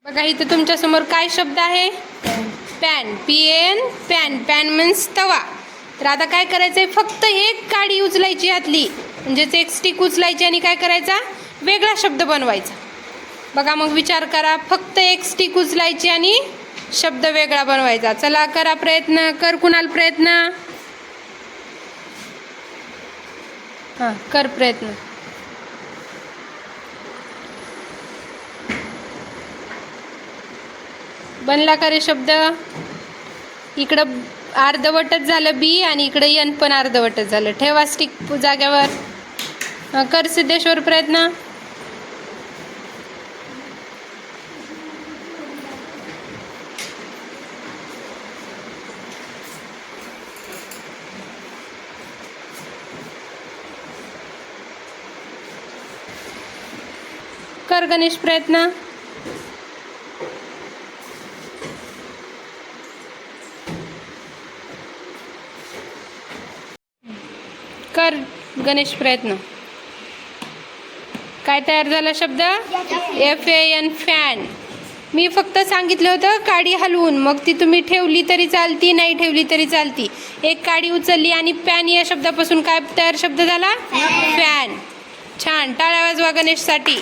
बघा इथे तुमच्या समोर काय शब्द आहे? Pan. PAN pan. Pan means तवा. तर आता काय करायचंय, फक्त एक काडी उचलायची हातली, म्हणजेच एक स्टिक उचलायची आणि काय करायचा, वेगळा शब्द बनवायचा. बघा मग विचार करा, फक्त एक स्टिक उचलायची आणि शब्द वेगळा बनवायचा. चला करा प्रयत्न. कर कुणाल प्रयत्न. हां कर प्रयत्न. बनला का रे शब्द? इकडं अर्धवटच झालं बी आणि इकडं यन पण अर्धवटच झालं. ठेवा स्टिक जाग्यावर. कर सिद्धेश्वर प्रयत्न. कर गणेश प्रयत्न. कर गणेश प्रयत्न. काय तयार झाला शब्द? FAN fan. मी फक्त सांगितलं होतं काडी हलवून, मग ती तुम्ही ठेवली तरी चालती, नाही ठेवली तरी चालती. एक काडी उचलली आणि पॅन या शब्दापासून काय तयार शब्द झाला? फॅन. छान. टाळ्या वाजवा गणेशसाठी.